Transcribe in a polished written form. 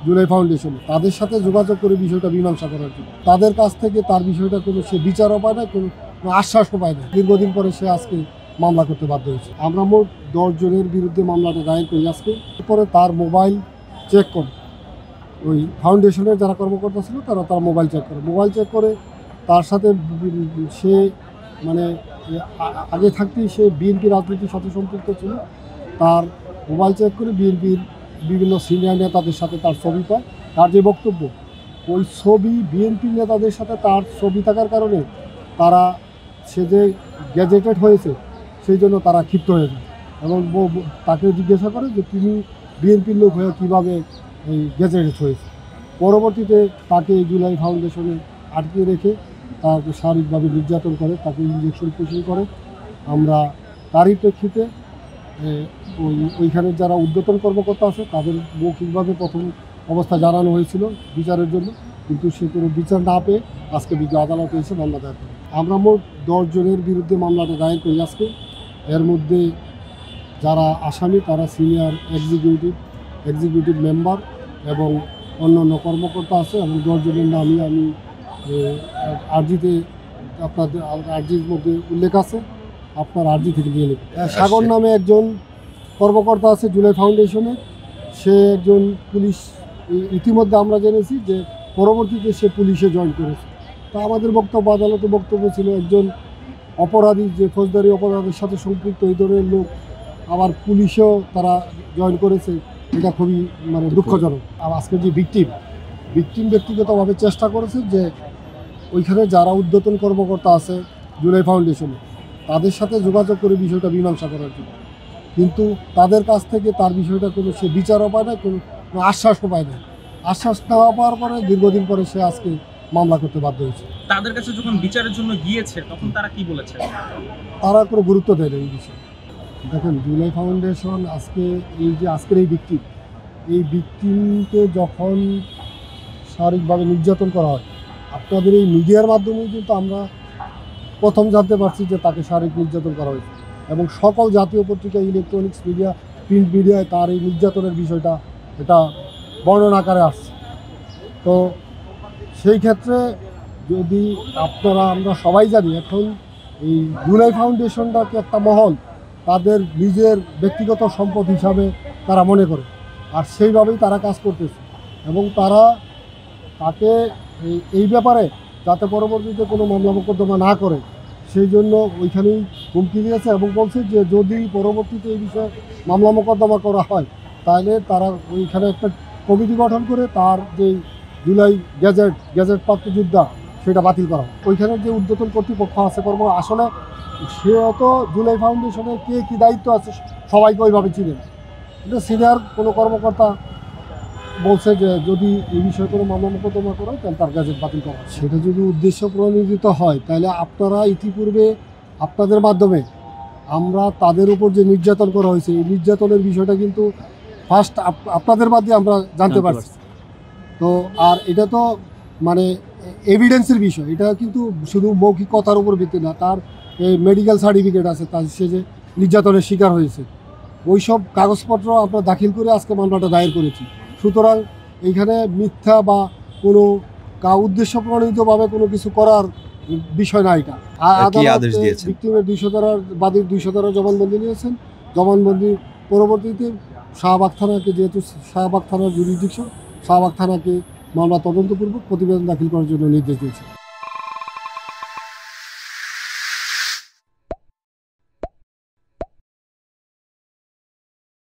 জুলাই ফাউন্ডেশনে তাদের সাথে যোগাযোগ করে বিষয়টা মীমাংসা করার জন্য। তাদের কাছ থেকে তার বিষয়টা কোনো সে বিচারও পায় না, কোনো আশ্বাসও পায় না। দীর্ঘদিন পরে সে আজকে মামলা করতে বাধ্য হয়েছে। আমরা মোট 10 জনের বিরুদ্ধে মামলাটা দায়ের করি আজকে। এরপরে তার মোবাইল চেক করে, ওই ফাউন্ডেশনের যারা কর্মকর্তা ছিল তারা তার মোবাইল চেক করে তার সাথে সে মানে আগে থাকতেই সে বিএনপি রাজনীতির সাথে সম্পৃক্ত ছিল। তার মোবাইল চেক করে বিএনপির বিভিন্ন সিনিয়র নেতাদের সাথে তার ছবি পায়। তার যে বক্তব্য, ওই ছবি বিএনপি নেতাদের সাথে তার ছবি থাকার কারণে তারা সে যে গ্যাজেটেড হয়েছে সেই জন্য তারা ক্ষিপ্ত হয়ে যায় এবং তাকে জিজ্ঞাসা করে যে তুমি বিএনপির লোক হয়ে কীভাবে এই গ্যাজেটেড হয়েছে। পরবর্তীতে তাকে জুলাই ফাউন্ডেশনে আটকে রেখে তাকে শারীরিকভাবে নির্যাতন করে, তাকে ইঞ্জেকশন পুশিং করে। আমরা তারই প্রেক্ষিতে ওইখানে যারা ঊর্ধ্বতন কর্মকর্তা আছে তাদের মৌখিকভাবে প্রথম অবস্থা জানানো হয়েছিল বিচারের জন্য, কিন্তু সে কোনো বিচার না পেয়ে আজকে বিজ্ঞ আদালতে এসে মামলা দায়ের করে। আমরা মোট 10 জনের বিরুদ্ধে মামলাটা দায়ের করি আজকে। এর মধ্যে যারা আসামি তারা সিনিয়র এক্সিকিউটিভ মেম্বার এবং অন্যান্য কর্মকর্তা আছে এবং 10 জনের নামই আমি আর্জিতে আপনাদের আর্জির মধ্যে উল্লেখ আছে, আপনার আর্জি থেকে নিয়ে নেবেন। সাগর নামে একজন কর্মকর্তা আছে জুলাই ফাউন্ডেশনে, সে একজন পুলিশ। ইতিমধ্যে আমরা জেনেছি যে পরবর্তীতে সে পুলিশে জয়েন করেছে। তা আমাদের আদালতে বক্তব্য ছিল একজন অপরাধী যে ফৌজদারি অপরাধের সাথে সম্পৃক্ত এই ধরনের লোক আবার পুলিশেও তারা জয়েন করেছে, এটা খুবই মানে দুঃখজনক। আর আজকে যে ভিকটিম ব্যক্তিগতভাবে চেষ্টা করেছে যে ওইখানে যারা ঊর্ধ্বতন কর্মকর্তা আছে জুলাই ফাউন্ডেশনে তাদের সাথে যোগাযোগ করে বিষয়টা মীমাংসা করার জন্য, কিন্তু তাদের কাছ থেকে তার বিষয়টা কোনো সে বিচারও পায় না, কোনো আশ্বাসও পায় না। আশ্বাস নেওয়া পাওয়ার পরে দীর্ঘদিন পরে সে আজকে মামলা করতে বাধ্য হয়েছে। তাদের কাছে যখন বিচারের জন্য গিয়েছে তখন তারা কি বলেছে? তারা কোনো গুরুত্ব দেয় না এই বিষয়ে। দেখেন, জুলাই ফাউন্ডেশন আজকে এই যে আজকের এই ভিকটিমকে যখন শারীরিকভাবে নির্যাতন করা হয়, আপনাদের এই মিডিয়ার মাধ্যমেই কিন্তু আমরা প্রথম জানতে পারছি যে তাকে শারীরিক নির্যাতন করা হয়েছে এবং সকল জাতীয় পত্রিকা, ইলেকট্রনিক্স মিডিয়া, প্রিন্ট মিডিয়ায় তার এই নির্যাতনের বিষয়টা এটা বর্ণনা আকারে আসছে। তো সেই ক্ষেত্রে যদি আমরা সবাই জানি এখন এই জুলাই ফাউন্ডেশনটাকে একটা মহল তাদের নিজের ব্যক্তিগত সম্পদ হিসাবে তারা মনে করে, আর সেইভাবেই তারা কাজ করতেছে এবং তারা তাকে এই ব্যাপারে যাতে পরবর্তীতে কোনো মামলা মোকদ্দমা না করে সেই জন্য ওইখানেই হুমকি দিয়েছে এবং বলছে যে যদি পরবর্তীতে এই বিষয়ে মামলা মোকদ্দমা করা হয় তাহলে তারা ওইখানে একটা কমিটি গঠন করে তার যে জুলাই গ্যাজেট প্রাপ্ত যোদ্ধা সেটা বাতিল করা হয়। ওইখানের যে ঊর্ধ্বতন কর্তৃপক্ষ আছে আসলে সে তো জুলাই ফাউন্ডেশনের কে কী দায়িত্ব আছে সবাইকে ওইভাবে চিনেন, এটা সিনিয়র কোনো কর্মকর্তা বলছে যে যদি এই বিষয়ে কোনো মামলা মোকদ্দমা করে তাহলে তার গ্যাজেট বাতিল করা। সেটা যদি উদ্দেশ্য প্রণোদিত হয় তাহলে আপনারা ইতিপূর্বে আপনাদের মাধ্যমে আমরা তাদের উপর যে নির্যাতন করা হয়েছে এই নির্যাতনের বিষয়টা কিন্তু ফার্স্ট আপনাদের মাধ্যমে আমরা জানতে পারছি। তো আর এটা তো মানে এভিডেন্সের বিষয়, এটা কিন্তু শুধু মৌখিক কথার উপর ভিত্তি না, তার মেডিকেল সার্টিফিকেট আছে তার সে যে নির্যাতনের শিকার হয়েছে ওই সব কাগজপত্র আমরা দাখিল করে আজকে মামলাটা দায়ের করেছি। সুতরাং এইখানে মিথ্যা বা কোনো উদ্দেশ্য প্রণোদিতভাবে কোনো কিছু করার বিষয় না। এটা ভিকটিমের 200 ধারার বাদীর 200 ধারা জবানবন্দি নিয়েছেন। জবানবন্দির পরবর্তীতে শাহবাগ থানাকে, যেহেতু শাহবাগ থানার জুরিসডিকশন, শাহবাগ থানাকে মামলা তদন্তপূর্বক প্রতিবেদন দাখিল করার জন্য নির্দেশ দিয়েছে।